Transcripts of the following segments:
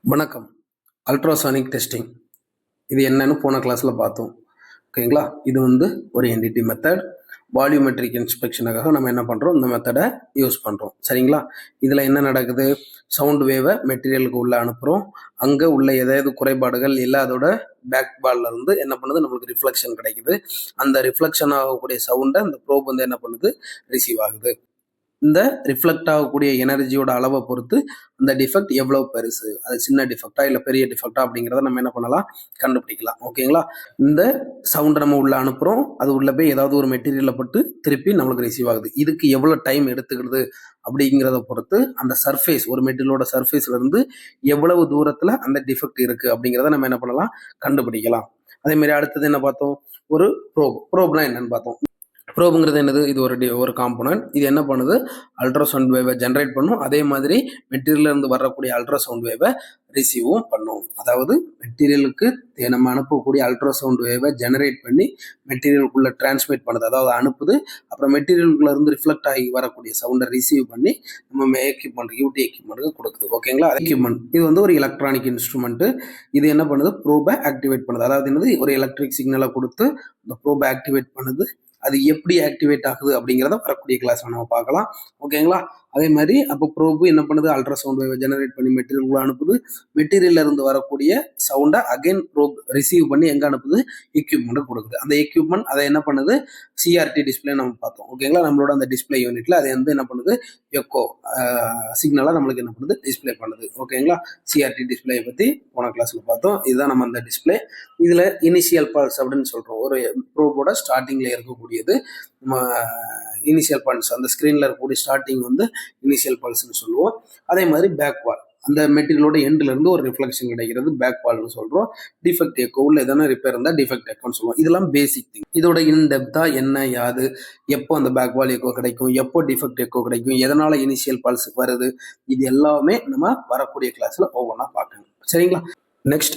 வணக்கம். Ultrasonic testing இது என்னன்னு போன கிளாஸில் பார்த்தோம். ஓகேங்களா? இது ஒரு என்டிடி மெத்தட். வால்யூமெட்ரிக் இன்ஸ்பெக்ஷனுக்காக நம்ம என்ன பண்ணுறோம், இந்த மெத்தடை யூஸ் பண்ணுறோம். சரிங்களா? இதில் என்ன நடக்குது, சவுண்ட் வேவை மெட்டீரியலுக்கு உள்ளே அனுப்புகிறோம். அங்கே உள்ள ஏதாவது குறைபாடுகள் இல்லை, அதோட பேக் பால்ல இருந்து என்ன பண்ணுது, நம்மளுக்கு ரிஃப்ளெக்ஷன் கிடைக்குது. அந்த ரிஃப்ளெக்ஷன் ஆகக்கூடிய சவுண்டை அந்த ப்ரோப் என்ன பண்ணுது, ரிசீவ் ஆகுது. இந்த ரிஃப்ளெக்ட் ஆகக்கூடிய எனர்ஜியோட அளவை பொறுத்து அந்த டிஃபெக்ட் எவ்வளவு பெருசு, அது சின்ன டிஃபெக்டா இல்லை பெரிய டிஃபெக்டா அப்படிங்கிறத நம்ம என்ன பண்ணலாம், கண்டுபிடிக்கலாம். ஓகேங்களா? இந்த சவுண்டை நம்ம உள்ள அனுப்புகிறோம், அது உள்ள போய் ஏதாவது ஒரு மெட்டீரியலை பட்டு திருப்பி நம்மளுக்கு ரிசீவ் ஆகுது. இதுக்கு எவ்வளோ டைம் எடுத்துக்கிறது அப்படிங்கிறத பொறுத்து அந்த சர்ஃபேஸ், ஒரு மெட்டீரியலோட சர்ஃபேஸ்ல இருந்து எவ்வளவு தூரத்தில் அந்த டிஃபெக்ட் இருக்கு அப்படிங்கிறத நம்ம என்ன பண்ணலாம், கண்டுபிடிக்கலாம். அதே மாதிரி அடுத்தது என்ன பார்த்தோம், ஒரு ப்ரோப்னா என்னன்னு பார்த்தோம். ப்ரோபுங்கிறது என்னது, இது ஒரு காம்போனன்ட். இது என்ன பண்ணுது, அல்ட்ராசவுண்ட் வேவை ஜென்ரேட் பண்ணும். அதே மாதிரி மெட்டீரியல்ல இருந்து வரக்கூடிய அல்ட்ராசவுண்ட் வேவை ரிசீவும் பண்ணும். அதாவது மெட்டீரியலுக்கு நம்ம அனுப்பக்கூடிய அல்ட்ராசவுண்ட் வேவை ஜெனரேட் பண்ணி மெட்டீரியலுக்குள்ள டிரான்ஸ்மிட் பண்ணுது, அதாவது அனுப்புது. அப்புறம் மெட்டீரியலுக்குள்ள இருந்து ரிஃப்ளெக்ட் ஆகி வரக்கூடிய சவுண்டை ரிசீவ் பண்ணி நம்ம எக்யூப்மெண்ட், யூடி எக்யூப்மெண்ட்டுக்கு கொடுக்குது. ஓகேங்களா? எக்யூப்மெண்ட் இது ஒரு எலக்ட்ரானிக் இன்ஸ்ட்ருமெண்ட். இது என்ன பண்ணுது, ப்ரோபை ஆக்டிவேட் பண்ணுது. அதாவது என்னது, ஒரு எலக்ட்ரிக் சிக்னலை கொடுத்து இந்த ப்ரோபை ஆக்டிவேட் பண்ணுது. அது எப்படி ஆக்டிவேட் ஆகுது அப்படிங்கிறத வரக்கூடிய கிளாஸ் நம்ம பார்க்கலாம். ஓகேங்களா? அதே மாதிரி அப்போ ப்ரோபு என்ன பண்ணுது, அல்ட்ராசவுண்ட் வேவை ஜெனரேட் பண்ணி மெட்டீரியல் அனுப்புது. மெட்டீரியல்ல இருந்து வரக்கூடிய சவுண்டை அகைன் ப்ரோப் ரிசீவ் பண்ணி எங்க அனுப்புது, எக்யூப்மெண்ட் கொடுக்குது. அந்த எக்யூப்மெண்ட் அதை என்ன பண்ணுது, சிஆர்டி டிஸ்பிளே நம்ம பார்த்தோம். ஓகேங்களா? நம்மளோட அந்த டிஸ்பிளே யூனிட்ல அதை என்ன பண்ணுது, எக்கோ சிக்னலா நம்மளுக்கு என்ன பண்ணுது, டிஸ்பிளே பண்ணுது. ஓகேங்களா? சிஆர்டி டிஸ்பிளே பத்தி போன கிளாஸ்ல பார்த்தோம். இதுதான் நம்ம அந்த டிஸ்பிளே. இதுல இனிஷியல் பல்ஸ் அப்படின்னு சொல்றோம். ஒரு ப்ரோபோட ஸ்டார்டிங்ல இருக்கக்கூடியது நம்ம இனிஷியல் பல்ஸ். அந்த ஸ்கிரீன்ல இருக்கக்கூடிய ஸ்டார்டிங் இனிஷியல் பல்ஸ்ன்னு சொல்லுவோம். அதே மாதிரி பேக் வால், அந்த மெட்டீரியலோட எண்ட்ல இருந்து ஒரு ரிஃப்ளெக்ஷன் கிடைக்கிறது பேக் வால்னு சொல்றோம். டிஃபெக்ட் எக்கோ, உள்ள எதனா ரிப்பேர் இருந்தால் டிஃபெக்ட் எக்கோன்னு சொல்லுவோம். இதெல்லாம் பேசிக் திங். இதோட இன்டெப்தா என்ன யாது, எப்போ அந்த பேக் வால் எக்கோ கிடைக்கும், எப்போ டிஃபெக்ட் எக்கோ கிடைக்கும், எதனால இனிஷியல் பல்ஸ் வருது, இது எல்லாமே நம்ம வரக்கூடிய கிளாஸ்ல ஒவ்வொன்றா பார்க்கணும். சரிங்களா? Next,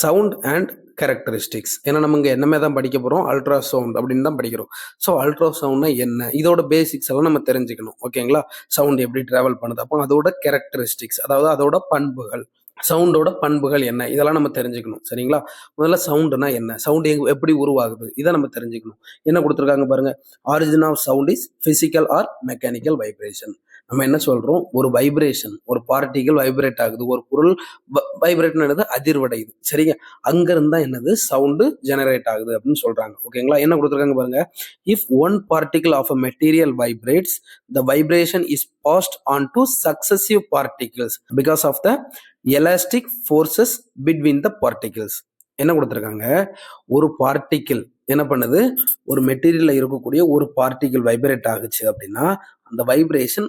sound and characteristics. ஏன்னா நம்ம இங்கே என்னமே தான் படிக்க போகிறோம், அல்ட்ரா சவுண்ட் அப்படின்னு தான் படிக்கிறோம். ஸோ அல்ட்ரா சவுண்ட்னா என்ன, இதோட பேசிக்ஸ் எல்லாம் நம்ம தெரிஞ்சுக்கணும். ஓகேங்களா? சவுண்ட் எப்படி ட்ராவல் பண்ணுது, அப்போ அதோட கேரக்டரிஸ்டிக்ஸ், அதாவது அதோட பண்புகள், சவுண்டோட பண்புகள் என்ன, இதெல்லாம் நம்ம தெரிஞ்சுக்கணும். சரிங்களா? முதல்ல சவுண்டுனா என்ன, சவுண்ட் எப்படி உருவாகுது, இதை நம்ம தெரிஞ்சுக்கணும். என்ன கொடுத்துருக்காங்க பாருங்க, origin of sound is physical or mechanical vibration. நம்ம என்ன சொல்றோம், ஒரு வைப்ரேஷன், ஒரு பார்ட்டிகல் வைப்ரேட் ஆகுது, ஒரு பொருள் வைப்ரேட் அதிர்வடையுது. சரிங்க? அங்க இருந்தா என்னது, சவுண்டு ஜெனரேட் ஆகுது அப்படின்னு சொல்றாங்க. ஓகேங்களா? என்ன கொடுத்துருக்காங்க பாருங்க, if one particle of a material vibrates, the vibration is passed on to successive particles because of the elastic forces between the particles. என்ன கொடுத்துருக்காங்க, ஒரு பார்ட்டிகிள் என்ன பண்ணுது, ஒரு மெட்டீரியல்ல இருக்கக்கூடிய ஒரு பார்ட்டிகிள் வைப்ரேட் ஆகுச்சு அப்படின்னா அந்த vibration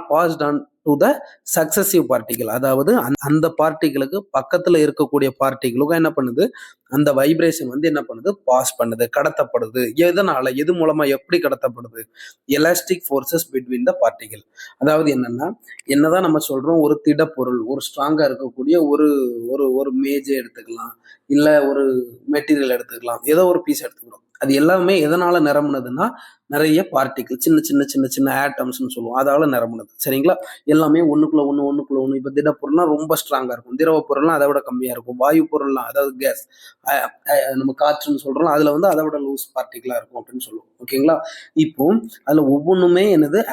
past on to the successive particle, அதாவது அந்த பார்ட்டிகளுக்கு பக்கத்துல இருக்கக்கூடிய பார்ட்டிகளுக்கும் என்ன பண்ணுது, அந்த வைப்ரேஷன் என்ன பண்ணுது, பாஸ் பண்ணுது, கடத்தப்படுது. எதனால, எது மூலமா, எப்படி கடத்தப்படுது, elastic forces between the particle. அதாவது என்னதான் நம்ம சொல்றோம், ஒரு திடப்பொருள், ஒரு ஸ்ட்ராங்கா இருக்கக்கூடிய ஒரு ஒரு ஒரு மேஜை எடுத்துக்கலாம், இல்ல ஒரு மெட்டீரியல் எடுத்துக்கலாம், ஏதோ ஒரு பீஸ் எடுத்துக்கிறோம். அது எல்லாமே எதனால நிரம்புனதுன்னா, நிறைய பார்ட்டிகிள், சின்ன சின்ன சின்ன சின்ன ஆட்டம்ஸ்ன்னு சொல்லுவோம், அதால நிரம்புனது. சரிங்களா? எல்லாமே ஒண்ணுக்குள்ள ஒண்ணு. இப்போ திடப்பொருள்னா ரொம்ப ஸ்ட்ராங்கா இருக்கும், திரவ பொருள்லாம் அதை விட கம்மியா இருக்கும், வாயு பொருள்லாம், அதாவது கேஸ், நம்ம காற்றுன்னு சொல்றோம், அதுல அதை விட லூஸ் பார்ட்டிகிளா இருக்கும் அப்படின்னு சொல்லுவோம். ஓகேங்களா? இப்போ அதுல ஒவ்வொன்றுமே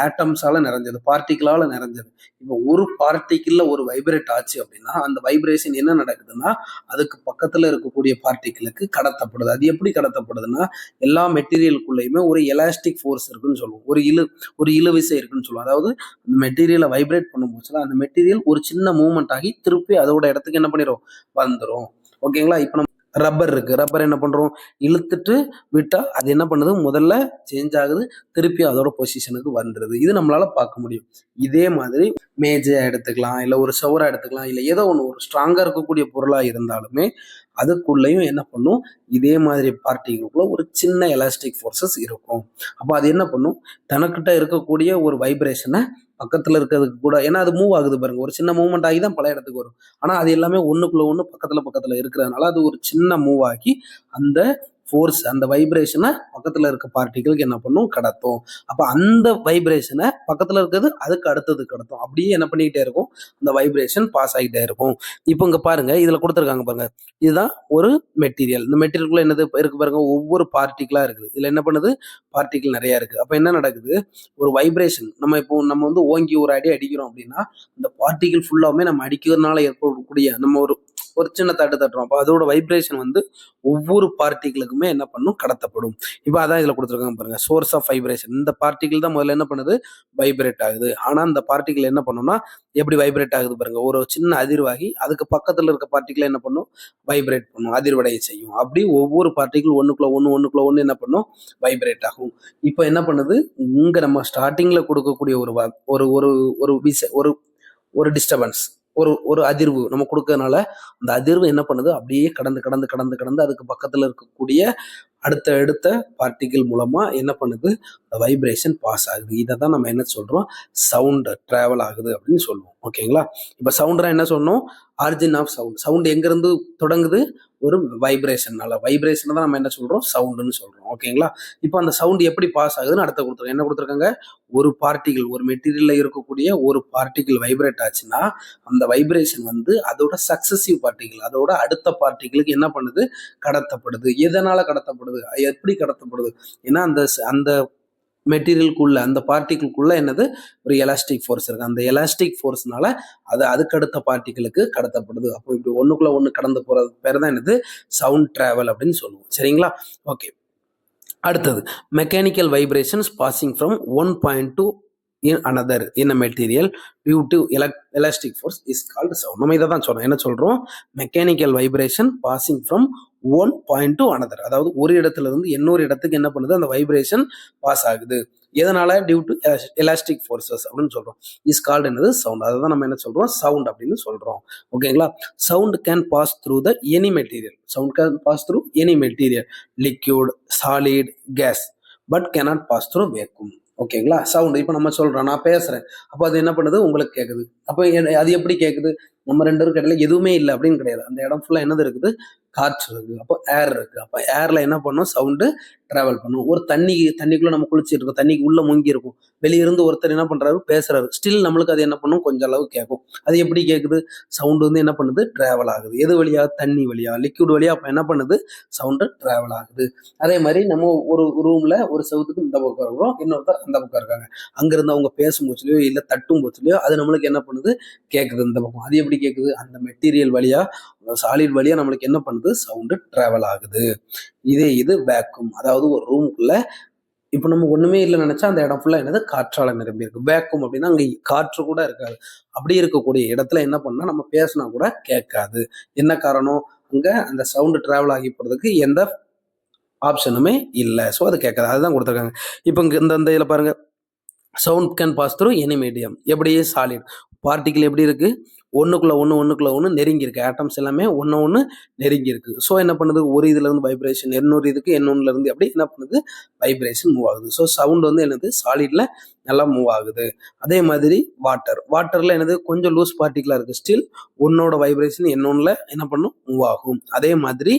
ஆட்டம்ஸால நிறைஞ்சது, பார்ட்டிகிளால நிறைஞ்சது. இப்போ ஒரு பார்ட்டிகிள்ல ஒரு வைப்ரேட் ஆச்சு அப்படின்னா அந்த வைப்ரேஷன் என்ன நடக்குதுன்னா, அதுக்கு பக்கத்துல இருக்கக்கூடிய பார்ட்டிகிளுக்கு கடத்தப்படுது. அது எப்படி கடத்தப்படுதுன்னா, எல்லா மெட்டீரியலுக்குள்ளேயுமே ஒரு எலாஸ்டிக் ஃபோர்ஸ் இருக்குன்னு சொல்லுவோம், ஒரு இழுவிசை இருக்குன்னு சொல்லுவோம். அதாவது அந்த மெட்டீரியலை வைப்ரேட் பண்ணும் போச்சுன்னா அந்த மெட்டீரியல் ஒரு சின்ன மூவ்மெண்ட் ஆகி திருப்பி அதோட இடத்துக்கு என்ன பண்ணிடும், வந்துடும். ஓகேங்களா? இப்போ நம்ம ரப்பர் இருக்கு, ரப்பர் என்ன பண்றோம், இழுத்துட்டு விட்டா அது என்ன பண்ணுது, முதல்ல சேஞ்ச் ஆகுது, திருப்பி அதோட பொசிஷனுக்கு வந்துடுது. இது நம்மளால பார்க்க முடியும். இதே மாதிரி மேஜை எடுத்துக்கலாம், இல்லை ஒரு சவரா எடுத்துக்கலாம், இல்லை ஏதோ ஒன்று ஒரு ஸ்ட்ராங்கா இருக்கக்கூடிய பொருளா இருந்தாலுமே அதுக்குள்ளேயும் என்ன பண்ணும், இதே மாதிரி பார்ட்டிகளுக்குள்ள ஒரு சின்ன எலாஸ்டிக் ஃபோர்ஸஸ் இருக்கும். அப்போ அது என்ன பண்ணும், தனக்கிட்ட இருக்கக்கூடிய ஒரு வைப்ரேஷனை பக்கத்துல இருக்கிறதுக்கு கூட, ஏன்னா அது மூவ் ஆகுது பாருங்க, ஒரு சின்ன மூவ்மெண்ட் ஆகி தான் பல இடத்துக்கு வரும். ஆனா அது எல்லாமே ஒண்ணுக்குள்ள ஒண்ணு பக்கத்துல இருக்கிறதுனால அது ஒரு சின்ன மூவ் ஆகி அந்த ஃபோர்ஸ், அந்த வைப்ரேஷனை பக்கத்தில் இருக்க பார்ட்டிகளுக்கு என்ன பண்ணும், கடத்தும். அப்போ அந்த வைப்ரேஷனை பக்கத்தில் இருக்கிறது அதுக்கு அடுத்தது கடத்தும். அப்படியே என்ன பண்ணிக்கிட்டே இருக்கும், அந்த வைப்ரேஷன் பாஸ் ஆகிட்டே இருக்கும். இப்போ இங்கே பாருங்க, இதில் கொடுத்துருக்காங்க பாருங்க, இதுதான் ஒரு மெட்டீரியல். இந்த மெட்டீரியலுக்குள்ள என்னது இருக்கு பாருங்க, ஒவ்வொரு பார்ட்டிகளா இருக்குது. இதுல என்ன பண்ணுது, பார்ட்டிகள் நிறைய இருக்கு. அப்ப என்ன நடக்குது, ஒரு வைப்ரேஷன். நம்ம வந்து ஓங்கி ஒரு அடி அடிக்கிறோம் அப்படின்னா அந்த பார்ட்டிகள் ஃபுல்லாவுமே நம்ம அடிக்கிறதுனால ஏற்படக்கூடிய நம்ம ஒரு ஒரு சின்ன தட்டு தட்டுறோம். அப்போ அதோட வைப்ரேஷன் வந்து ஒவ்வொரு பார்ட்டிகளுக்குமே என்ன பண்ணும், கடத்தப்படும். இப்போ அதான் இதுல கொடுத்துருக்காங்க பாருங்க, சோர்ஸ் ஆஃப் வைப்ரேஷன். இந்த பார்ட்டிகள் தான் முதல்ல என்ன பண்ணுது, வைப்ரேட் ஆகுது. ஆனா இந்த பார்ட்டிகள் என்ன பண்ணும்னா எப்படி வைப்ரேட் ஆகுது பாருங்க, ஒரு சின்ன அதிர்வாகி அதுக்கு பக்கத்துல இருக்க பார்ட்டிகள் என்ன பண்ணும், வைப்ரேட் பண்ணும், அதிர்வடைய செய்யும். அப்படி ஒவ்வொரு பார்ட்டிகள் ஒண்ணுக்குள்ள ஒண்ணு என்ன பண்ணும், வைப்ரேட் ஆகும். இப்போ என்ன பண்ணுது, இங்க நம்ம ஸ்டார்டிங்ல கொடுக்கக்கூடிய ஒரு ஒரு ஒரு ஒரு ஒரு டிஸ்டர்பன்ஸ், ஒரு அதிர்வு நம்ம கொடுக்கறதுனால அந்த அதிர்வு என்ன பண்ணுது, அப்படியே கடந்து கடந்து கடந்து கடந்து அதுக்கு பக்கத்துல இருக்கக்கூடிய அடுத்த பார்ட்டிகள் மூலமா என்ன பண்ணுது, வைப்ரேஷன் பாஸ் ஆகுது. இதை தான் நம்ம என்ன சொல்றோம், சவுண்ட் டிராவல் ஆகுது அப்படின்னு சொல்லுவோம். ஓகேங்களா? இப்போ சவுண்ட்னா என்ன சொன்னோம், ஆரிஜின் ஆஃப் சவுண்ட். சவுண்ட் எங்கிருந்து தொடங்குது, ஒரு வைப்ரேஷனால. வைப்ரேஷன் தான் நம்ம என்ன சொல்றோம், சவுண்டுன்னு சொல்றோம். ஓகேங்களா? இப்போ அந்த சவுண்ட் எப்படி பாஸ் ஆகுதுன்னு அடுத்த கொடுத்துருக்காங்க. என்ன கொடுத்துருக்காங்க, ஒரு பார்ட்டிகள், ஒரு மெட்டீரியல்ல இருக்கக்கூடிய ஒரு பார்ட்டிகள் வைப்ரேட் ஆச்சுன்னா அந்த வைப்ரேஷன் வந்து அதோட சக்சசிவ் பார்ட்டிகள், அதோட அடுத்த பார்ட்டிகளுக்கு என்ன பண்ணுது, கடத்தப்படுது. எதனால கடத்தப்படுது, எப்படி கடத்தப்படுது, ஏன்னா அந்த அந்த மெட்டீரியலுக்குள்ள, அந்த பார்ட்டிகளுக்குள்ள என்னது, ஒரு எலாஸ்டிக் ஃபோர்ஸ் இருக்கு. அந்த எலாஸ்டிக் ஃபோர்ஸ்னால அது அதுக்கடுத்த பார்ட்டிகளுக்கு கடத்தப்படுது. அப்போ இப்படி ஒண்ணுக்குள்ள ஒண்ணு கடந்து போறது பேர் தான் என்னது, சவுண்ட் டிராவல் அப்படின்னு சொல்லுவோம். சரிங்களா? ஓகே. அடுத்தது, mechanical vibrations passing from one point to in another in a material due to elastic force is called sound. நம்ம இதை தான் சொல்றோம். என்ன சொல்றோம், mechanical vibration passing from one point to another. அதாவது ஒரு இடத்துல இருந்து இன்னொரு இடத்துக்கு என்ன பண்ணுது, அந்த வைப்ரேஷன் பாஸ் ஆகுது. எதனால, டியூ டு எலாஸ்டிக் ஃபோர்ஸஸ் அப்படின்னு சொல்றோம். இஸ் கால்டு என்னது, சவுண்ட். அதை தான் நம்ம என்ன சொல்றோம், சவுண்ட் அப்படின்னு சொல்றோம். ஓகேங்களா? Sound can pass through the any material. Sound can pass through any material, liquid, solid, gas, but cannot pass through vacuum. ஓகேங்களா? சவுண்ட் இப்போ நம்ம சொல்றோம், நான் பேசுறேன், அப்போ அது என்ன பண்ணுது, உங்களுக்கு கேட்குது. அப்போ அது எப்படி கேட்குது, நம்ம ரெண்டு பேரும் இடையில எதுவுமே இல்லை அப்படின்னு கிடையாது. அந்த இடம் ஃபுல்லா என்னது இருக்குது, காற்று இருக்கு, அப்போ ஏர் இருக்கு. அப்போ ஏர்ல என்ன பண்ணும், சவுண்டு டிராவல் பண்ணும். ஒரு தண்ணிக்குள்ள நம்ம குளிச்சுட்டு இருக்கோம், தண்ணிக்கு உள்ள முங்கி இருக்கும், வெளியிருந்து ஒருத்தர் என்ன பண்றாரு, பேசுறாரு, ஸ்டில் நம்மளுக்கு அது என்ன பண்ணும், கொஞ்சம் அளவு கேட்கும். அது எப்படி கேட்குது, சவுண்டு வந்து என்ன பண்ணுது, டிராவல் ஆகுது. எது வழியா, தண்ணி வழியா, லிக்விட் வழியா. அப்போ என்ன பண்ணுது, சவுண்டு டிராவல் ஆகுது. அதே மாதிரி நம்ம ஒரு ரூம்ல ஒரு செவுத்துக்கு இந்த பக்கம் இருக்கிறோம், இன்னொருத்தர் அந்த பக்கம் இருக்காங்க. அங்கிருந்து அவங்க பேசும் போச்சுலையோ இல்லை தட்டும் போச்சுலையோ அது நம்மளுக்கு என்ன பண்ணுது, கேட்குது இந்த பக்கம். அது எப்படி கேட்குது, அந்த மெட்டீரியல் வழியா, சாலிட் வழியா நம்மளுக்கு என்ன பண்ணுது, சவுண்டு டிராவல் ஆகுது. இது வேக்யூம். அதாவது ஒரு ரூமுக்குள்ள இப்போ நம்ம ஒண்ணுமே இல்லை நினைச்சா அந்த இடம் ஃபுல்லா என்னது, காற்றால நிரம்பி இருக்கு. வேக்யூம் அப்படின்னா அங்க காற்று கூட இருக்காது. அப்படி இருக்கக்கூடிய இடத்துல என்ன பண்ணா, நம்ம பேசினா கூட கேட்காது. என்ன காரணம், அங்க அந்த சவுண்டு டிராவல் ஆகி போறதுக்கு எந்த ஆப்ஷனுமே இல்லை. ஸோ அது கேட்காது. அதுதான் கொடுத்துருக்காங்க. இப்போ இங்க இந்த இதில் பாருங்க, sound can pass through any medium. எப்படி, சாலிட் பார்ட்டிகிள் எப்படி இருக்கு, ஒண்ணுக்குள்ள ஒண்ணு நெருங்கி இருக்கு. ஆட்டம்ஸ் எல்லாமே ஒண்ணு நெருங்கி இருக்கு. ஸோ என்ன பண்ணுது, ஒரு இதுல இருந்து வைப்ரேஷன் இன்னொரு இதுக்கு, இன்னொன்னுல இருந்து அப்படி என்ன பண்ணுது, வைப்ரேஷன் மூவ் ஆகுது. ஸோ சவுண்ட் வந்து என்னது, சாலிட்ல நல்லா மூவ் ஆகுது. அதே மாதிரி வாட்டர்ல என்னது, கொஞ்சம் லூஸ் பார்ட்டிகளா இருக்கு, ஸ்டில் ஒன்னோட வைப்ரேஷன் இன்னொன்னுல என்ன பண்ணும், மூவ் ஆகும். அதே மாதிரி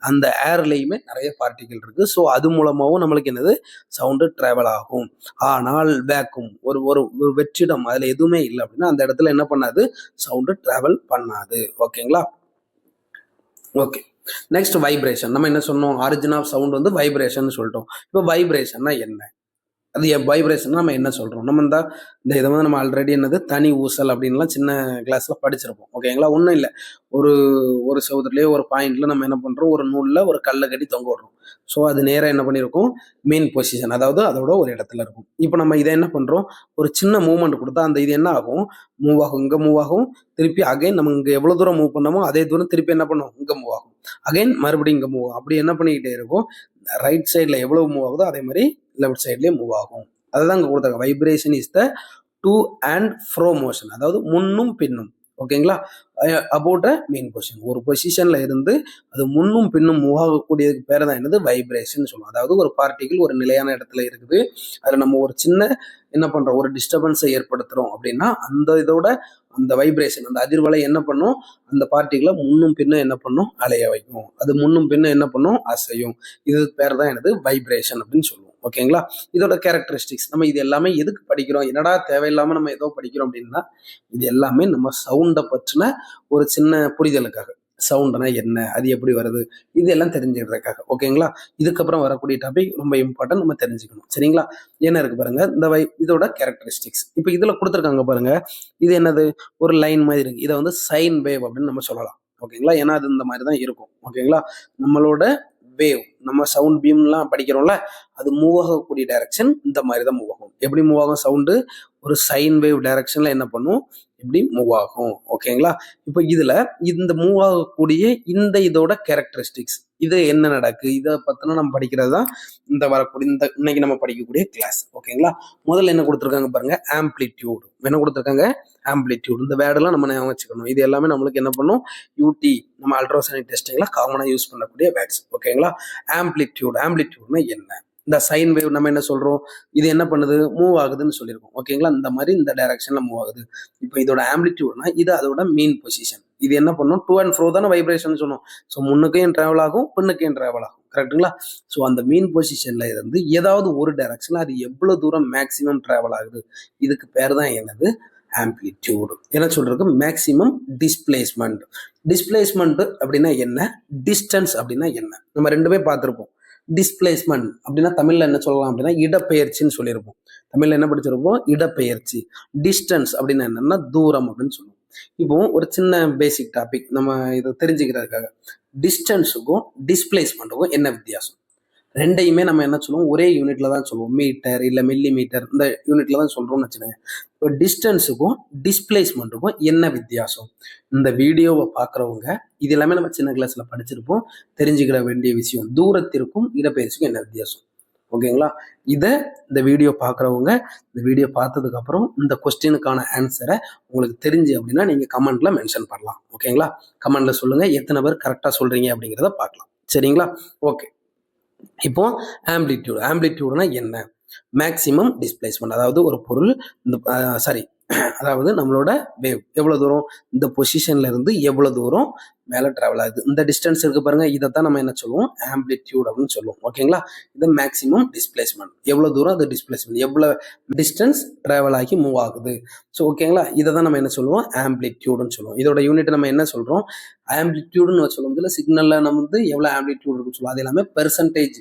அந்த ஏர்லயுமே நிறைய பார்ட்டிகள் இருக்கு. ஸோ அது மூலமாகவும் நம்மளுக்கு என்னது, சவுண்டு டிராவல் ஆகும். ஆனால் வேக்யூம், ஒரு வெற்றிடம், அதுல எதுவுமே இல்லை அப்படின்னா அந்த இடத்துல என்ன பண்ணாது, சவுண்டு டிராவல் பண்ணாது. ஓகேங்களா? ஓகே. Next, vibration. நம்ம என்ன சொன்னோம், ஆரிஜின் ஆஃப் சவுண்ட் வந்து வைப்ரேஷன் சொல்லிட்டோம். இப்போ வைப்ரேஷன்னா என்ன, அது வைப்ரேஷன் நம்ம என்ன சொல்றோம், நம்ம இந்த இதை வந்து நம்ம ஆல்ரெடி என்னது, தனி ஊசல் அப்படின்லாம் சின்ன கிளாஸ்ல படிச்சிருப்போம். ஓகேங்களா? ஒன்றும் இல்லை, ஒரு சவுதுலேயே ஒரு பாயிண்ட்ல நம்ம என்ன பண்றோம், ஒரு நூல்ல ஒரு கல்லை கட்டி தொங்க விடுறோம். ஸோ அது நேராக என்ன பண்ணியிருக்கும், மெயின் பொசிஷன், அதாவது அதோட ஒரு இடத்துல இருக்கும். இப்போ நம்ம இதை என்ன பண்றோம், ஒரு சின்ன மூவ்மெண்ட் கொடுத்தா அந்த இது என்ன ஆகும், மூவ் ஆகும், இங்கே மூவ் ஆகும், திருப்பி அகைன் நம்ம இங்கே எவ்வளோ தூரம் மூவ் பண்ணமோ அதே தூரம் திருப்பி என்ன பண்ணும், இங்கே மூவ் ஆகும், அகைன் மறுபடியும் இங்கே மூவ் ஆகும். அப்படி என்ன பண்ணிக்கிட்டே இருக்கும், ரைட் சைடில் எவ்வளவு மூவ் ஆகுதோ அதே மாதிரி லெஃப்ட் சைட்லேயே மூவ் ஆகும். அதுதான் இங்கே கொடுத்தாங்க. Vibration is the to and ஃப்ரோ மோஷன், அதாவது முன்னும் பின்னும். ஓகேங்களா? அபவுட் அ மெயின் பொசிஷன், ஒரு பொசிஷன்ல இருந்து அது முன்னும் பின்னும் மூவ் ஆகக்கூடியதுக்கு பேர் தான் என்னது, வைப்ரேஷன் சொல்லுவோம். அதாவது ஒரு பார்ட்டிகள் ஒரு நிலையான இடத்துல இருக்குது, அதில் நம்ம ஒரு சின்ன என்ன பண்றோம், ஒரு டிஸ்டர்பன்ஸை ஏற்படுத்துறோம் அப்படின்னா அந்த இதோட அந்த வைப்ரேஷன் அந்த அதிர்வலை என்ன பண்ணும், அந்த பார்ட்டிகளை முன்னும் பின்னும் என்ன பண்ணும், அலைய வைக்கும். அது முன்னும் பின்னும் என்ன பண்ணும், அசையும். இது பேர் தான் எனது வைப்ரேஷன் அப்படின்னு சொல்லுவோம். ஓகேங்களா? இதோட கேரக்டரிஸ்டிக்ஸ் நம்ம இது எல்லாமே எதுக்கு படிக்கிறோம், என்னடா தேவையில்லாம நம்ம ஏதோ படிக்கிறோம் அப்படின்னா, இது எல்லாமே நம்ம சவுண்டை பற்றின ஒரு சின்ன புரிதலுக்காக. சவுண்ட்னா என்ன, அது எப்படி வருது, இது எல்லாம் தெரிஞ்சுக்கிறதுக்காக. ஓகேங்களா? இதுக்கப்புறம் வரக்கூடிய டாபிக் ரொம்ப இம்பார்ட்டன்ட், நம்ம தெரிஞ்சுக்கணும். சரிங்களா? என்ன இருக்கு பாருங்க, இந்த இதோட கேரக்டரிஸ்டிக்ஸ். இப்போ இதுல கொடுத்துருக்காங்க பாருங்க, இது என்னது, ஒரு லைன் மாதிரி இருக்கு. இதை வந்து சைன் வேவ் அப்படின்னு நம்ம சொல்லலாம். ஓகேங்களா? ஏன்னா அது இந்த மாதிரி தான் இருக்கும். ஓகேங்களா? நம்மளோட வேவ், நம்ம சவுண்ட் பீம்லாம் படிக்கிறோம்ல, அது மூவ் ஆகக்கூடிய டைரக்ஷன் இந்த மாதிரி தான் மூவ் ஆகும். எப்படி மூவ் ஆகும் சவுண்டு, ஒரு சைன் வேவ் டைரக்ஷன்ல என்ன பண்ணும், இப்படி மூவ் ஆகும். ஓகேங்களா? இப்போ இதுல இந்த மூவ் ஆகக்கூடிய இந்த இதோட கேரக்டரிஸ்டிக்ஸ், இது என்ன நடக்கு, இதை பத்தின நம்ம படிக்கிறது தான் இந்த வரக்கூடிய இந்த இன்னைக்கு நம்ம படிக்கக்கூடிய கிளாஸ். ஓகேங்களா? முதல்ல என்ன கொடுத்துருக்காங்க பாருங்க, ஆம்ப்ளிடியூட். என்ன கொடுத்துருக்காங்க, ஆம்ப்ளிடியூட். இந்த வேர்டெல்லாம் நம்ம ஞாபகம் வச்சுக்கணும். இது எல்லாமே நம்மளுக்கு என்ன பண்ணும், யூடி நம்ம அல்ட்ராசோனிக் டெஸ்டிங்ல காமனா யூஸ் பண்ணக்கூடிய வேர்ட்ஸ். ஓகேங்களா? ஆம்ப்ளிடியூட், ஆம்ப்ளிடியூட்னா என்ன, இந்த சைன் வேவ் நம்ம என்ன சொல்றோம், இது என்ன பண்ணுது, மூவ் ஆகுதுன்னு சொல்லியிருக்கோம். ஓகேங்களா? இந்த மாதிரி இந்த டைரக்ஷன்ல மூவ் ஆகுது. இப்போ இதோட ஆம்ப்ளிடியூட்னா இது அதோட மீன் பொசிஷன். இது என்ன பண்ணும், டு அண்ட் ஃப்ரோ தானே வைப்ரேஷன் சொன்னோம். ஸோ முன்னுக்கையும் டிராவல் ஆகும், பின்னுக்கையும் டிராவல் ஆகும். கரெக்டுங்களா? ஸோ அந்த மீன் பொசிஷன்ல இருந்து ஏதாவது ஒரு டைரக்ஷன்ல அது எவ்வளவு தூரம் மேக்சிமம் டிராவல் ஆகுது, இதுக்கு பேர் தான் என்னது, ஆம்ப்ளிடியூட். என்ன சொல்றது, மேக்சிமம் டிஸ்பிளேஸ்மெண்ட். டிஸ்பிளேஸ்மெண்ட் அப்படின்னா என்ன, டிஸ்டன்ஸ் அப்படின்னா என்ன, நம்ம ரெண்டுமே பார்த்துருப்போம். டிஸ்பிளேஸ்மெண்ட் அப்படின்னா தமிழ்ல என்ன சொல்லலாம் அப்படின்னா இடப்பெயர்ச்சின்னு சொல்லியிருப்போம். தமிழ்ல என்ன படிச்சிருப்போம், இடப்பெயர்ச்சி. டிஸ்டன்ஸ் அப்படின்னா என்னன்னா தூரம் அப்படின்னு சொல்லுவோம். இப்போ ஒரு சின்ன பேசிக் டாபிக் நம்ம இதை தெரிஞ்சுக்கிறதுக்காக, டிஸ்டன்ஸுக்கும் டிஸ்பிளேஸ்மெண்ட்டுக்கும் என்ன வித்தியாசம், ரெண்டையுமே நம்ம என்ன சொல்லுவோம், ஒரே யூனிட்ல தான் சொல்லுவோம். மீட்டர் இல்லை மில்லி மீட்டர், இந்த யூனிட்ல தான் சொல்றோம்னு வச்சுக்கோங்க. இப்போ டிஸ்டன்ஸுக்கும் டிஸ்பிளேஸ்மெண்ட்டுக்கும் என்ன வித்தியாசம், இந்த வீடியோவை பார்க்குறவங்க இது எல்லாமே நம்ம சின்ன கிளாஸ்ல படிச்சிருப்போம், தெரிஞ்சுக்கிற வேண்டிய விஷயம். தூரத்திற்கும் இடப்பெயர்ச்சிக்கும் என்ன வித்தியாசம். ஓகேங்களா? இதை இந்த வீடியோ பார்க்குறவங்க இந்த வீடியோ பார்த்ததுக்கு அப்புறம் இந்த கொஸ்டினுக்கான ஆன்சரை உங்களுக்கு தெரிஞ்சு அப்படின்னா நீங்க கமெண்ட்ல மென்ஷன் பண்ணலாம். ஓகேங்களா? கமெண்ட்ல சொல்லுங்க எத்தனை பேர் கரெக்டாக சொல்றீங்க அப்படிங்கிறத பார்க்கலாம். சரிங்களா? ஓகே. இப்போ ஆம்ப்ளிடியூட், ஆம்ப்ளிடியூட்னா என்ன, மேக்சிமம் டிஸ்பிளேஸ்மெண்ட். அதாவது ஒரு பொருள் இந்த அதாவது நம்மளோட வேவ் எவ்வளவு தூரம் இந்த பொசிஷன்ல இருந்து எவ்வளவு தூரம் மேல டிராவல் ஆகுது, இந்த டிஸ்டன்ஸ் இருக்கு பாருங்க, இதைத்தான் நம்ம என்ன சொல்லுவோம், ஆம்ப்ளிடியூட் அப்படின்னு சொல்லுவோம். ஓகேங்களா? இது மேக்சிமம் டிஸ்பிளேஸ்மெண்ட், எவ்வளவு தூரம் அது டிஸ்பிளேஸ்மெண்ட், எவ்வளவு டிஸ்டன்ஸ் டிராவல் ஆகி மூவ் ஆகுது. ஸோ ஓகேங்களா, இதை தான் நம்ம என்ன சொல்லுவோம், ஆம்ப்ளிடியூட்னு சொல்லுவோம். இதோட யூனிட் நம்ம என்ன சொல்றோம், ஆம்ப்ளிடியூட்னு சொல்லும் போது சிக்னல்ல நம்ம வந்து எவ்வளவு ஆம்ப்ளிடியூட் இருக்குன்னு சொல்லுவோம். அது எல்லாமே பெர்சன்டேஜ்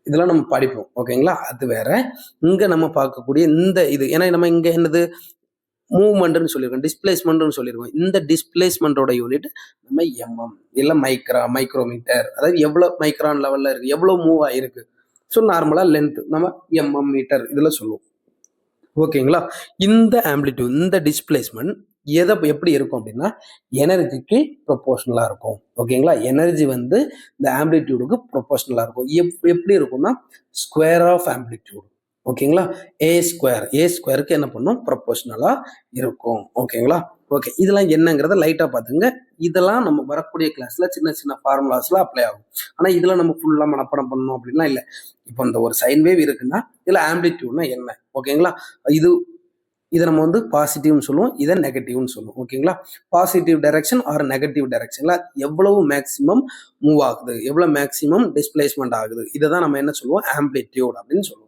இதெல்லாம் நம்ம படிப்போம். ஓகேங்களா? அது வேற. இங்க நம்ம பார்க்கக்கூடிய இந்த இது, ஏன்னா நம்ம இங்க என்னது, மூவ்மெண்ட்னு சொல்லியிருக்கோம், டிஸ்பிளேஸ்மெண்ட்னு சொல்லியிருக்கோம். இந்த டிஸ்பிளேஸ்மெண்டோட யூனிட் நம்ம எம்எம் இல்லை மைக்ரோமீட்டர். அதாவது எவ்வளவு மைக்ரான் லெவல்ல இருக்கு, எவ்வளவு மூவ் ஆயிருக்கு. ஸோ நார்மலா லென்த் நம்ம எம்எம் மீட்டர் இதுல சொல்லுவோம். ஓகேங்களா? இந்த ஆம்ப்ளிடியூட், இந்த டிஸ்பிளேஸ்மெண்ட் எப்படி இருக்கும் அப்படின்னா எனர்ஜிக்கு ப்ரொபோஷனலா இருக்கும். ஓகேங்களா? எனர்ஜி வந்து இந்த ஆம்ப்ளிடியூடுக்கு ப்ரொபோஷனலா இருக்கும். எப்படி இருக்கும்னா ஸ்கொயர் ஆஃப் ஆம்ப்ளிடியூட். ஓகேங்களா? ஏ ஸ்கொயருக்கு என்ன பண்ணும், ப்ரொபோஷனலா இருக்கும். ஓகேங்களா? ஓகே. இதெல்லாம் என்னங்கிறத லைட்டா பாத்துங்க. இதெல்லாம் நம்ம வரக்கூடிய கிளாஸ்ல சின்ன சின்ன ஃபார்முலாஸ்ல அப்ளை ஆகும். ஆனா இதெல்லாம் நம்ம ஃபுல்லா மனப்பாடம் பண்ணணும் அப்படின்லாம் இல்லை. இப்போ இந்த ஒரு சைன் வேவ் இருக்குன்னா இதுல ஆம்ப்ளிடியூட்னா என்ன, ஓகேங்களா, இதை நம்ம வந்து பாசிட்டிவ்னு சொல்லுவோம், இதை நெகட்டிவ்னு சொல்லுவோம். ஓகேங்களா? பாசிட்டிவ் டைரக்ஷன் ஆர் நெகட்டிவ் டைரக்ஷன்ல எவ்வளவு மேக்சிமம் மூவ் ஆகுது, எவ்வளவு மேக்சிமம் டிஸ்பிளேஸ்மெண்ட் ஆகுது, இதை தான் நம்ம என்ன சொல்லுவோம், ஆம்ப்ளிடியூட் அப்படின்னு சொல்லுவோம்.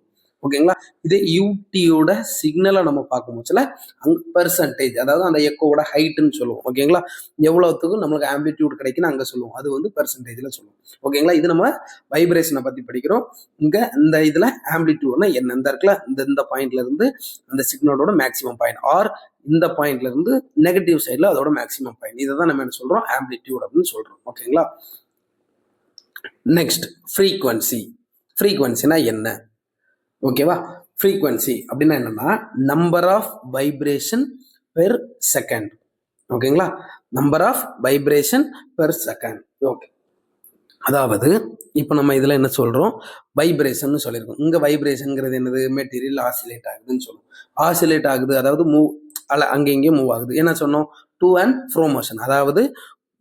ஓகேங்களா? இது யூடியோட சிக்னலை நம்ம பார்க்கும் போச்சுல அங்க பெர்சன்டேஜ், அதாவது அந்த எக்கோட ஹைட்னு சொல்லுவோம். ஓகேங்களா? எவ்வளவுத்துக்கு நம்மளுக்கு ஆம்ப்ளிடியூட் கிடைக்குன்னு அங்க சொல்லுவோம், அது வந்து பெர்சன்டேஜ்ல சொல்லுவோம். ஓகேங்களா? இது நம்ம வைப்ரேஷனை பத்தி படிக்கிறோம். இங்க இந்த இதுல ஆம்ப்ளிடியூட்னா என்ன, இந்த இடத்துல இந்த பாயிண்ட்ல இருந்து அந்த சிக்னலோட மேக்சிமம் பாயிண்ட் ஆர் இந்த பாயிண்ட்ல இருந்து நெகட்டிவ் சைட்ல அதோட மேக்சிமம் பாயிண்ட், இதை தான் நம்ம என்ன சொல்றோம், ஆம்ப்ளிடியூட் அப்படின்னு சொல்றோம். ஓகேங்களா? Next frequency. ஃப்ரீக்வன்சினா என்ன, ஓகேவா? ஃப்ரீக்வன்சி அப்படின்னா என்னன்னா number of vibration per second. ஓகேங்களா? Number of vibration per second. Okay. அதாவது இப்போ நம்ம இதுல என்ன சொல்றோம், வைப்ரேஷன் சொல்லியிருக்கோம். இங்க வைப்ரேஷன்ங்கிறது என்னது, மெட்டீரியல் ஆசிலேட் ஆகுதுன்னு சொல்லுவோம். ஆசிலேட் ஆகுது அதாவது மூவ் அங்கே இங்கே மூவ் ஆகுது. என்ன சொன்னோம், டு அண்ட் ஃப்ரோ மோஷன், அதாவது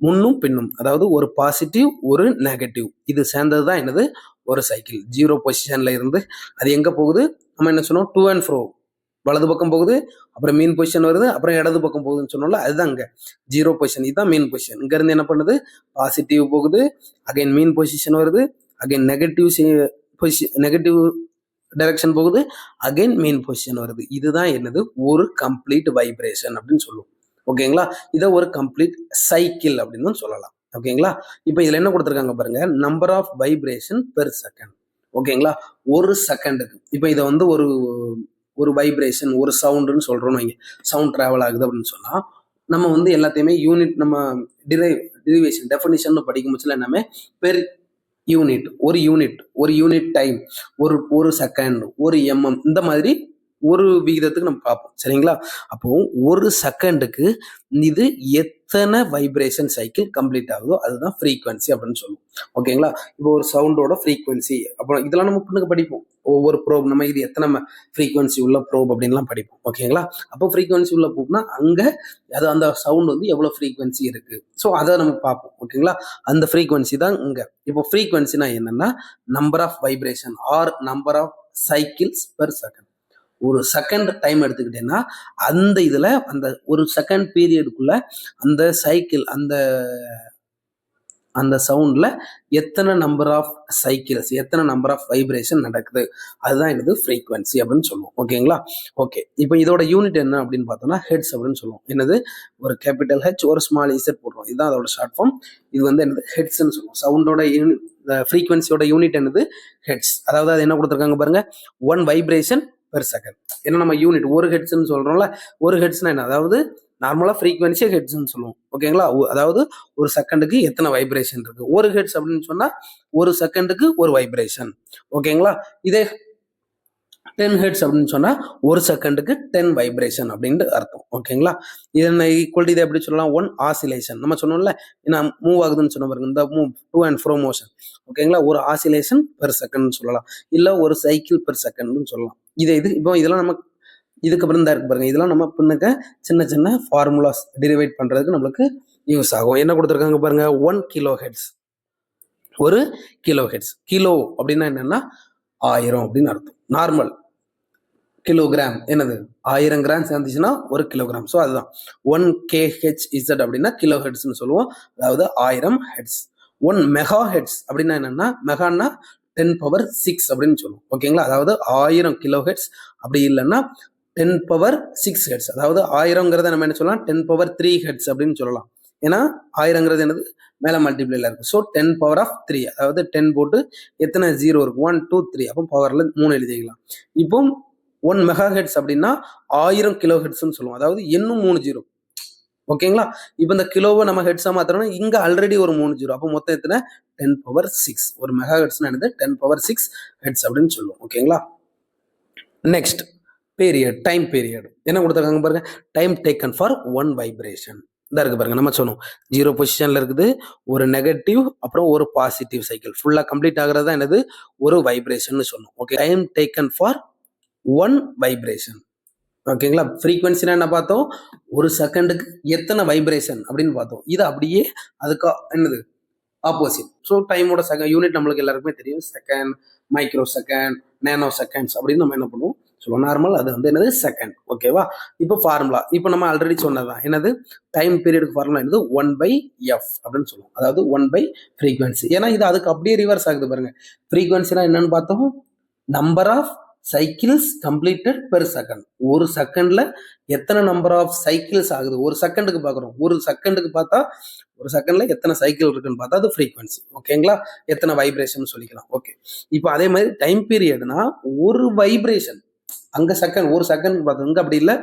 முன்னும் பின்னும், அதாவது ஒரு பாசிட்டிவ் ஒரு நெகட்டிவ் இது சேர்ந்தது தான் என்னது ஒரு சைக்கிள். ஜீரோ பொசிஷன்ல இருந்து அது எங்க போகுது, நம்ம என்ன சொன்னோம், டு அண்ட் ஃப்ரோ வலது பக்கம் போகுது, அப்புறம் மீன் பொசிஷன் வருது, அப்புறம் இடது பக்கம் போகுதுன்னு சொன்னோம்ல, அதுதான் அங்கே 0 பொசிஷன். இதுதான் மீன் பொசிஷன். இங்கேருந்து என்ன பண்ணுது, பாசிட்டிவ் போகுது, அகைன் மீன் பொசிஷன் வருது, அகைன் நெகட்டிவ் டைரக்ஷன் போகுது, அகைன் மீன் பொசிஷன் வருது. இதுதான் என்னது, ஒரு கம்ப்ளீட் வைப்ரேஷன் அப்படின்னு சொல்லுவோம். ஓகேங்களா, இதை ஒரு கம்ப்ளீட் சைக்கிள் அப்படின்னு சொல்லலாம். ஓகேங்களா, இப்போ இதில் என்ன கொடுத்துருக்காங்க பாருங்க, number of vibration per second. ஓகேங்களா, ஒரு செகண்டுக்கு இப்போ இதை வந்து ஒரு வைப்ரேஷன், ஒரு சவுண்டுன்னு சொல்கிறோன்னு வைங்க, சவுண்ட் ட்ராவல் ஆகுது அப்படின்னு சொன்னால் நம்ம வந்து எல்லாத்தையுமே யூனிட், நம்ம டிரைவேஷன் டெஃபினிஷன் படிக்கும் பட்சத்தில் எல்லாமே பெர் யூனிட், ஒரு யூனிட் டைம், ஒரு செகண்ட், ஒரு எம்எம், இந்த மாதிரி ஒரு விகிதத்துக்கு நம்ம பார்ப்போம். சரிங்களா, அப்போ ஒரு செகண்டுக்கு இது எத்தனை வைப்ரேஷன் சைக்கிள் கம்ப்ளீட் ஆகுதோ அதுதான் ஃப்ரீக்வன்சி அப்படின்னு சொல்லுவோம். ஓகேங்களா, இப்போ ஒரு சவுண்டோட ஃப்ரீக்வன்சி, அப்புறம் இதெல்லாம் நம்ம பின்னுக்கு படிப்போம். ஒவ்வொரு ப்ரோப், நம்ம இது எத்தனை ஃப்ரீக்வன்சி உள்ள ப்ரோப் அப்படின்லாம் படிப்போம். ஓகேங்களா, அப்போ ஃப்ரீக்வன்சி உள்ள ப்ரோப்னா அங்கே அது அந்த சவுண்ட் வந்து எவ்வளோ ஃப்ரீக்வன்சி இருக்கு, ஸோ அதை நம்ம பார்ப்போம். ஓகேங்களா, அந்த ஃப்ரீக்வன்சி தான் இங்கே. இப்போ ஃப்ரீக்வன்சினா என்னன்னா, number of vibration or number of cycles per second. ஒரு செகண்ட் டைம் எடுத்துக்கிட்டேன்னா அந்த இதுல அந்த ஒரு செகண்ட் பீரியடுக்குள்ள அந்த சைக்கிள், அந்த சவுண்ட்ல எத்தனை நம்பர் ஆஃப் சைக்கிள்ஸ், எத்தனை நம்பர் ஆஃப் வைப்ரேஷன் நடக்குது, அதுதான் என்னது ஃப்ரீக்வன்சி அப்படின்னு சொல்லுவோம். ஓகேங்களா, ஓகே. இப்போ இதோட யூனிட் என்ன அப்படின்னு பார்த்தோம்னா ஹெட்ஸ் அப்படின்னு சொல்லுவோம். என்னது, ஒரு கேபிட்டல் ஹெச் ஒரு ஸ்மால் இசட் போடுறோம், இதுதான் அதோட ஷார்ட் ஃபார்ம். இது வந்து என்னது, ஹெட்ஸ்ன்னு சொல்லுவோம். சவுண்டோட யூனிட், ஃப்ரீக்வன்சியோட யூனிட் என்னது, ஹெட்ஸ். அதாவது அது என்ன கொடுத்துருக்காங்க பாருங்க, 1 வைப்ரேஷன் பெர் செகண்ட். ஏன்னா நம்ம யூனிட் ஒரு ஹெட்ஸ்ன்னு சொல்றோம்ல, ஒரு ஹெட்ஸ்னா என்ன, அதாவது நார்மலா ஃப்ரீக்வன்சியை ஹெட்ஸ்ன்னு சொல்லுவோம். ஓகேங்களா, அதாவது ஒரு செகண்டுக்கு எத்தனை வைப்ரேஷன் இருக்கு, ஒரு ஹெட்ஸ் அப்படின்னு சொன்னா ஒரு செகண்டுக்கு ஒரு வைப்ரேஷன். ஓகேங்களா, இதே 10 ஹெட்ஸ் அப்படின்னு சொன்னா ஒரு செகண்டுக்கு 10 வைப்ரேஷன் அப்படின்னு அர்த்தம். ஓகேங்களா, இதனை ஈக்குவல் இதை எப்படி சொல்லலாம், 1 ஆசிலேஷன். நம்ம சொன்னோம்ல, ஏன்னா மூவ் ஆகுதுன்னு சொன்ன பாருங்க, இந்த மூவ் டு அண்ட் ஃப்ரோ மோஷன். ஓகேங்களா, ஒரு ஆசிலேஷன் பெர் செகண்ட் சொல்லலாம், இல்ல ஒரு சைக்கிள் பெர் செகண்ட்னு சொல்லலாம். இது இப்போ இதெல்லாம் நம்ம இதுக்கு அப்புறம் தான் இருக்கு பாருங்க, இதெல்லாம் நம்ம பின்னுக்க சின்ன சின்ன ஃபார்முலாஸ் டிரைவேட் பண்றதுக்கு நம்மளுக்கு யூஸ் ஆகும். என்ன கொடுத்துருக்காங்க பாருங்க, 1 கிலோ ஹெட்ஸ், ஒரு கிலோ ஹெட்ஸ். கிலோ அப்படின்னா என்னன்னா 1000 அப்படின்னு அர்த்தம். நார்மல் கிலோகிராம் என்னது, 1000 கிராம் சேர்ந்துச்சுன்னா ஒரு கிலோகிராம். ஸோ அதுதான் 1 kHz அப்படின்னா கிலோ ஹெட்ஸ்ன்னு சொல்லுவோம், அதாவது 1000 ஹெட்ஸ். 1 மெகா ஹெட்ஸ் அப்படின்னா என்னன்னா, மெகான்னா 10⁶ அப்படின்னு சொல்லுவோம். ஓகேங்களா, அதாவது 1000 கிலோ ஹெட்ஸ், அப்படி இல்லைன்னா 10⁶ ஹெட்ஸ். அதாவது 1000ங்கிறத நம்ம என்ன சொல்லலாம், 10⁻³ ஹெட்ஸ் அப்படின்னு சொல்லலாம். ஏன்னா 1000ங்கிறது என்னது, மேலே மல்டிப்ளைல இருக்கு. ஸோ 10⁻3, அதாவது 10 போட்டு எத்தனை 0 இருக்கு, 1 2 3, அப்போ பவர்ல 3 எழுதிக்கலாம். இப்போ 1 மெகா ஹெட்ஸ் அப்படின்னா 1000 கிலோ ஹெட்ஸ்ன்னு சொல்லுவோம், அதாவது இன்னும் 3 0. ஓகேங்களா, இப்போ இந்த கிலோவை நம்ம ஹெட்ஸா மாத்திரம்னா இங்க ஆல்ரெடி ஒரு 3 0, அப்போ மொத்தம் எத்தனை, 10⁻6. ஒரு மெகா ஹெட்ஸ்னா என்னது, 10⁻6 ஹெட்ஸ் அப்படின்னு சொல்லுவோம். ஓகேங்களா, நெக்ஸ்ட் பீரியட், டைம் பீரியட் என்ன கொடுத்துருக்காங்க பாருங்க, டைம் டேக்கன் ஃபார் 1 வைப்ரேஷன். இதாக இருக்கு பாருங்க, நம்ம சொன்னோம் 0 பொசிஷன்ல இருக்குது, ஒரு நெகட்டிவ் அப்புறம் ஒரு பாசிட்டிவ் சைக்கிள் ஃபுல்லா கம்ப்ளீட் ஆகுறது தான் என்னது, ஒரு வைப்ரேஷன் சொன்னோம். Okay, time taken for 1 vibration. ஓகேங்களா, ஃப்ரீக்வன்சினா என்ன பார்த்தோம், ஒரு செகண்டுக்கு எத்தனை வைப்ரேஷன் அப்படின்னு பார்த்தோம். இது அப்படியே அதுக்கு என்னது, ஆப்போசிட். ஸோ டைமோட யூனிட் நம்மளுக்கு எல்லாருக்குமே தெரியும், second, micro second, nano seconds அப்படின்னு நம்ம என்ன பண்ணுவோம் சொல்லுவோம். நார்மல் அது வந்து என்னது, செகண்ட். ஓகேவா, இப்போ ஃபார்முலா, இப்போ நம்ம ஆல்ரெடி சொன்னதான் என்னது, டைம் பீரியடுக்கு ஃபார்முலா என்னது, 1/f அப்படின்னு சொல்லுவோம், அதாவது 1 ஃப்ரீக்வன்சி. ஏன்னா இது அதுக்கு அப்படியே ரிவர்ஸ் ஆகுது பாருங்க. ஃப்ரீக்வன்சினா என்னன்னு பார்த்தோம், number of cycles completed per second. ஒரு செகண்ட்ல எத்தனை நம்பர் ஆஃப் சைக்கிள்ஸ் ஆகுது, ஒரு செகண்டுக்கு பார்க்குறோம், ஒரு செகண்டுக்கு பார்த்தா ஒரு செகண்ட்ல எத்தனை சைக்கிள் இருக்குன்னு பார்த்தா அது ஃப்ரீக்வன்சி. ஓகேங்களா, எத்தனை வைப்ரேஷன் சொல்லிக்கலாம். ஓகே, இப்போ அதே மாதிரி டைம் பீரியட்னா ஒரு வைப்ரேஷன், அங்க செகண்ட், ஒரு செகண்ட் பார்த்தோம், இங்க அப்படி இல்லை,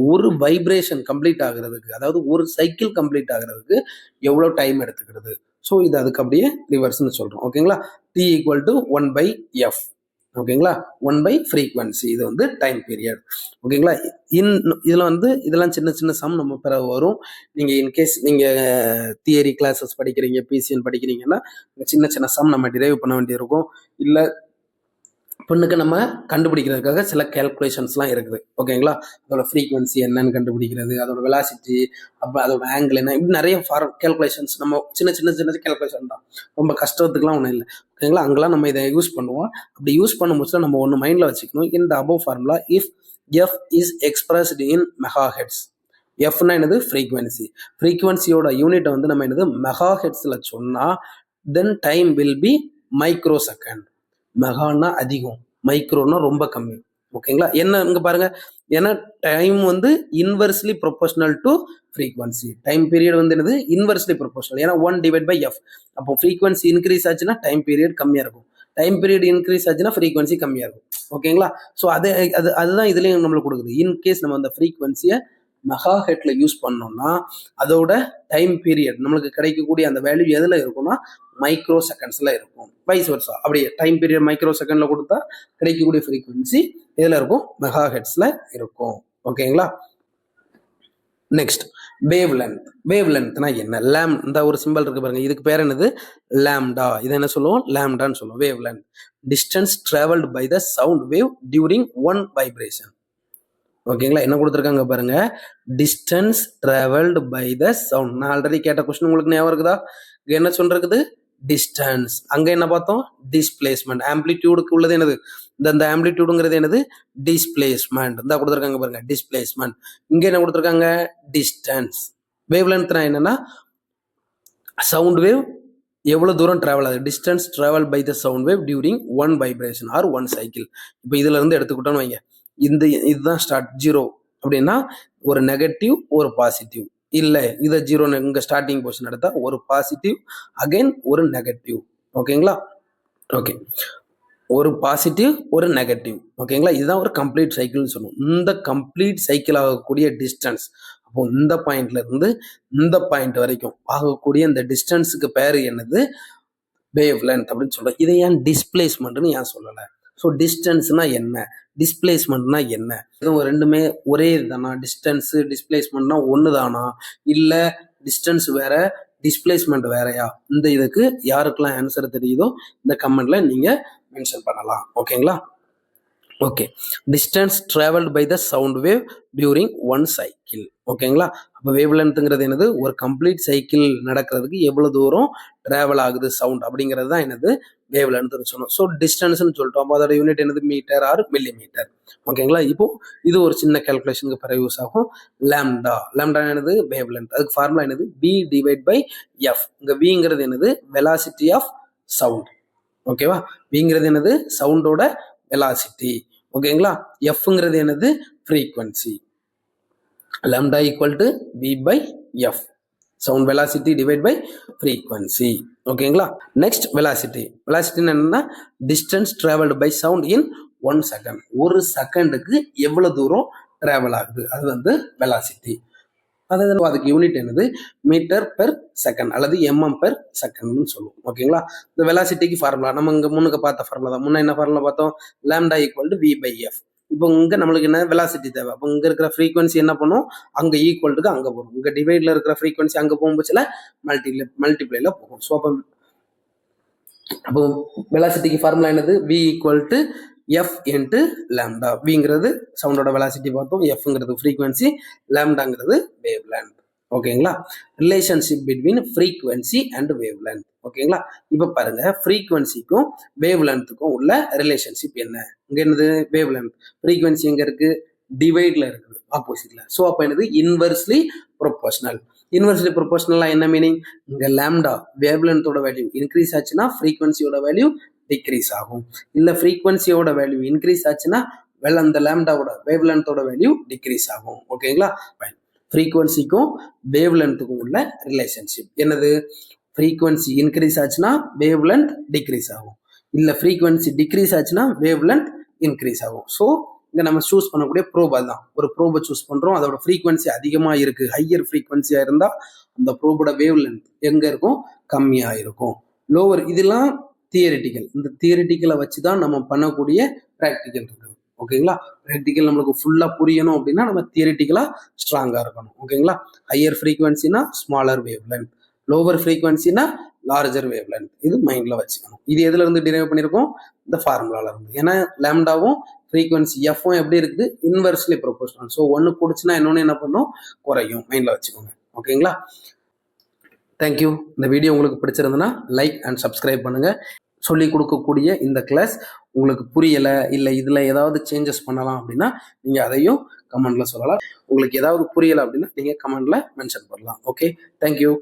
ஒரு வைப்ரேஷன் கம்ப்ளீட் ஆகுறதுக்கு, அதாவது ஒரு சைக்கிள் கம்ப்ளீட் ஆகுறதுக்கு எவ்வளோ டைம் எடுத்துக்கிடுது. ஸோ இது அதுக்கு அப்படியே ரிவர்ஸ்ன்னு சொல்றோம். ஓகேங்களா, T = 1/f. ஓகேங்களா, 1 ஃப்ரீக்வன்சி, இது வந்து டைம் பீரியட். ஓகேங்களா, இதில் வந்து இதெல்லாம் சின்ன சின்ன சம் நம்ம பிறகு வரும். நீங்கள் இன்கேஸ் நீங்கள் தியரி கிளாஸஸ் படிக்கிறீங்க, பிசிஎன் படிக்கிறீங்கன்னா சின்ன சின்ன சம் நம்ம டிரைவ் பண்ண வேண்டியிருக்கும். இல்லை பொண்ணுக்கு நம்ம கண்டுபிடிக்கிறதுக்காக சில கேல்குலேஷன்ஸ்லாம் இருக்குது. ஓகேங்களா, அதோட ஃப்ரீக்வன்சி என்னன்னு கண்டுபிடிக்கிறது, அதோட வெலாசிட்டி, அப்புறம் அதோட ஆங்கிள் என்ன, இப்படி நிறைய கேல்குலேஷன்ஸ் நம்ம சின்ன சின்ன சின்ன கேல்குலேஷன் தான், ரொம்ப கஷ்டத்துக்குலாம் ஒன்றும் இல்லை. ஓகேங்களா, அங்கெல்லாம் நம்ம இதை யூஸ் பண்ணுவோம். அப்படி யூஸ் பண்ணும்போது நம்ம ஒன்று மைண்டில் வச்சுக்கணும், இந்த above formula if F is expressed in megahertz. Fனா என்னது frequency. frequencyயோட யூனிட் வந்து நம்ம என்னது மெகாஹெட்ஸ்ல சொன்னா then time will be microsecond. மெகான்னா அதிகம், மைக்ரோனா ரொம்ப கம்மி. ஓகேங்களா? என்ன இங்க பாருங்க, ஏன்னா டைம் வந்து inversely proportional to frequency. Time period வந்து என்னது இன்வெர்ஸ்லி ப்ரொபோஷனல். ஏன்னா 1/f. அப்போ ஃப்ரீக்வன்சி இன்க்ரீஸ் ஆச்சுன்னா டைம் பீரியட் கம்மியாக இருக்கும், டைம் பீரியட் இன்க்ரீஸ் ஆச்சுன்னா ஃப்ரீக்வன்சி கம்மியாக இருக்கும். ஓகேங்களா? ஸோ அதுதான் இதுலேயும் நம்மளுக்கு கொடுக்குது. இன்கேஸ் நம்ம அந்த ஃப்ரீக்வன்சியை மெகா ஹெட்ல யூஸ் பண்ணோம்னா அதோட டைம் பீரியட் நம்மளுக்கு கிடைக்கக்கூடிய அந்த வேல்யூ எதில் இருக்கும்னா மைக்ரோ செகண்ட்ஸில் இருக்கும். வைஸ் வர்சா அப்படியே டைம் பீரியட் மைக்ரோ செகண்டில் கொடுத்தா கிடைக்கக்கூடிய ஃப்ரீக்வன்சி எதில் இருக்கும்? மெகா ஹெட்ஸில் இருக்கும். ஓகேங்களா? Next wave length. வேவ் லென்த்னா என்ன? லேம் இந்த ஒரு சிம்பிள் இருக்கு பாருங்க, இதுக்கு பேர் என்னது? லேம்டா. இதை என்ன சொல்லுவோம்? லேம்டான்னு சொல்லுவோம். Wavelength distance travelled by the sound wave during one vibration. ஓகேங்களா? என்ன கொடுத்துருக்காங்க பாருங்க, distance travelled by the sound. நான் ஆல்ரெடி கேட்ட கொஸ்டின் உங்களுக்கு ஞாபகம் இருக்குதா? என்ன சொல்றது? டிஸ்டன்ஸ். அங்க என்ன பார்த்தோம்? டிஸ்பிளேஸ்மெண்ட். ஆம்பிளிடியூடுக்கு உள்ளது என்னது? இந்த ஆம்பிளிடியூடுங்கிறது என்னது? டிஸ்பிளேஸ்மெண்ட். இந்த கொடுத்துருக்காங்க பாருங்க, டிஸ்பிளேஸ்மெண்ட். இங்க என்ன கொடுத்துருக்காங்க? டிஸ்டன்ஸ். வேவ் லென்த்னா என்னன்னா சவுண்ட் வேவ் எவ்வளவு தூரம் டிராவல் ஆகுது, distance travel by the sound wave during one vibration or one cycle. இப்போ இதுல இருந்து எடுத்துக்கிட்டோன்னு வைங்க, இதுதான் ஸ்டார்ட் 0 அப்படின்னா ஒரு நெகட்டிவ் ஒரு பாசிட்டிவ், இல்லை இதை 0 இங்கே ஸ்டார்டிங் பொசிஷன் எடுத்தா ஒரு பாசிட்டிவ் அகைன் ஒரு நெகட்டிவ். ஓகேங்களா? ஓகே, ஒரு பாசிட்டிவ் ஒரு நெகட்டிவ். ஓகேங்களா? இதுதான் ஒரு கம்ப்ளீட் சைக்கிள்னு சொல்லுவோம். இந்த கம்ப்ளீட் சைக்கிள் ஆகக்கூடிய டிஸ்டன்ஸ், அப்போ இந்த பாயிண்ட்ல இருந்து இந்த பாயிண்ட் வரைக்கும் ஆகக்கூடிய இந்த டிஸ்டன்ஸுக்கு பேர் என்னது? வேவ் லென்த் அப்படின்னு சொல்றோம். இதை ஏன் டிஸ்பிளேஸ்மெண்ட்னு ஏன் சொல்லலை? ஸோ டிஸ்டன்ஸ்னா என்ன, டிஸ்பிளேஸ்மெண்ட்னா என்ன? இதுவும் ரெண்டுமே ஒரே இதுதானா? டிஸ்டன்ஸ் டிஸ்பிளேஸ்மெண்ட்னா ஒன்று தானா, இல்லை டிஸ்டன்ஸ் வேற டிஸ்பிளேஸ்மெண்ட் வேறையா? இந்த இதுக்கு யாருக்கெல்லாம் ஆன்சர் தெரியுதோ இந்த கமெண்ட்ல நீங்க மென்ஷன் பண்ணலாம். ஓகேங்களா? Okay, distance travelled by the sound wave during one cycle. ஓகேங்களா? அப்போ வேவ் லென்த்ங்கிறது என்னது? ஒரு கம்ப்ளீட் சைக்கிள் நடக்கிறதுக்கு எவ்வளவு தூரம் டிராவல் ஆகுது சவுண்ட், அப்படிங்கிறது தான் என்னது? வேவ் லென்த்னு சொன்னோம். ஸோ டிஸ்டன்ஸ்னு சொல்லிட்டோம், அப்போ அதோட யூனிட் என்னது? Metre or millimetre. ஓகேங்களா? இப்போ இது ஒரு சின்ன கேல்குலேஷனுக்கு பிறகு யூஸ் ஆகும். லேம்டா. லேம்டா என்னது? Wavelength. அதுக்கு ஃபார்முலா என்னது? B divide by F. இங்க Vங்கிறது என்னது? Velocity of sound. ஓகேவா? Vங்கிறது என்னது? சவுண்டோட வெலாசிட்டி. ஓகேங்களா? Fங்கிறது என்னது? Frequency. lambda equal to V by F. Sound velocity divided by frequency. ஓகேங்களா? Next velocity. வெலாசிட்டி என்னன்னா distance travelled by sound in 1 second. ஒரு செகண்டுக்கு எவ்வளவு தூரம் டிராவல் ஆகுது, அது வந்து வெலாசிட்டி. அதாவது அதுக்கு யூனிட் என்னது? மீட்டர் பெர் செகண்ட் அல்லது mm பெர் செகண்ட்னு சொல்லுவோம். ஓகேங்களா? இந்த வெலாசிட்டிக்கு ஃபார்முலா நம்ம இங்க முன்னுக்கு பார்த்த ஃபார்முலா தான். முன்ன என்ன ஃபார்முலா பார்த்தோம்? Lambda equal to V by F. இப்போ இங்க நம்மளுக்கு என்ன? வெலாசிட்டி தேவை. அப்போ இங்க இருக்கிற ஃப்ரீக்வன்சி என்ன பண்ணும்? அங்க ஈக்குவல்ட்டுக்கு அங்க போகும். இங்க டிவைட்ல இருக்கிற ஃப்ரீக்வன்சி அங்க போகும்போதுல மல்டிப்ளைல போகும். ஸோ அப்போ வெலாசிட்டிக்கு ஃபார்முலா என்னது? V equal to F into lambda. விங்கிறது சவுண்டோட வெலாசிட்டி பார்த்தோம், எஃப்ங்கிறது ஃப்ரீக்வன்சி, லேம்டாங்கிறது வேவ் லென்த். ஓகேங்களா? Relationship between frequency and wavelength. ஓகேங்களா? இப்போ பாருங்க, ஃப்ரீக்வன்சிக்கும் வேவ் லென்த்துக்கும் உள்ள ரிலேஷன்ஷிப் என்ன? இங்க என்னது? Wave length. ஃப்ரீக்வன்சி எங்க இருக்கு? டிவைட்ல இருக்குது, ஆப்போசிட்ல. ஸோ அப்போ என்னது? Inversely proportional. இன்வெர்ஸ்லி ப்ரொபோஷனலா என்ன மீனிங்? இங்க லேம்டா வேவ் லென்த்தோட வேல்யூ இன்க்ரீஸ் ஆச்சுன்னா ஃப்ரீக்வன்சியோட வேல்யூ டிக்ரீஸ் ஆகும். இல்ல ஃப்ரீக்வன்சியோட வேல்யூ இன்க்ரீஸ் ஆச்சுன்னா அந்த லேம்டாவோட வேவ் லென்த்தோட வேல்யூ டிக்ரீஸ் ஆகும். ஓகேங்களா? ஃப்ரீக்வன்சிக்கும் வேவ் லென்த்துக்கும் உள்ள ரிலேஷன்ஷிப் என்னது? ஃப்ரீக்வன்சி இன்க்ரீஸ் ஆச்சுன்னா வேவ் லென்த் டிக்ரீஸ் ஆகும், இல்ல ஃப்ரீக்வன்சி டிக்ரீஸ் ஆச்சுன்னா வேவ் லென்த் இன்க்ரீஸ் ஆகும். ஸோ இங்க நம்ம சூஸ் பண்ணக்கூடிய ப்ரோப் தான். ஒரு ப்ரோபை சூஸ் பண்றோம், அதோட ஃப்ரீக்வன்சி அதிகமா இருக்கு, ஹையர் ஃப்ரீக்வன்சியா இருந்தா அந்த ப்ரோபோட வேவ் லென்த் எங்க இருக்கும்? கம்மியா இருக்கும். லோவர். இதெல்லாம் தியரிட்டிக்கல். இந்த தியரிட்டிக்கலை வச்சு தான் நம்ம பண்ணக்கூடிய ப்ராக்டிக்கல் இருக்குது. ஓகேங்களா? ப்ராக்டிக்கல் நம்மளுக்கு ஃபுல்லா புரியணும் அப்படின்னா நம்ம தியரிட்டிக்கலா ஸ்ட்ராங்கா இருக்கணும். ஓகேங்களா? ஹையர் ஃப்ரீக்வன்சினா ஸ்மாலர் வேவ் லென்த், லோவர் ஃப்ரீக்வன்சினா லார்ஜர் வேவ் லென்த். இது மைண்ட்ல வச்சுக்கணும். இது எதுல இருந்து டிரைவ் பண்ணியிருக்கோம்? இந்த ஃபார்முலால இருந்து. ஏன்னா லேம்டாவும் ஃப்ரீக்வன்சி எஃப்பும் எப்படி இருக்குது? Inversely proportional. ஸோ ஒன்று கூடுச்சுன்னா இன்னொன்று என்ன பண்ணும்? குறையும். மைண்ட்ல வச்சுக்கோங்க. ஓகேங்களா? தேங்க்யூ. இந்த வீடியோ உங்களுக்கு பிடிச்சிருந்ததுன்னா லைக் அண்ட் சப்ஸ்கிரைப் பண்ணுங்க. சொல்லி கொடுக்கக்கூடிய இந்த கிளாஸ் உங்களுக்கு புரியலை, இல்லை இதில் ஏதாவது சேஞ்சஸ் பண்ணலாம் அப்படின்னா நீங்கள் அதையும் கமெண்டில் சொல்லலாம். உங்களுக்கு ஏதாவது புரியலை அப்படின்னா நீங்கள் கமெண்டில் மென்ஷன் பண்ணலாம். Okay, thank you.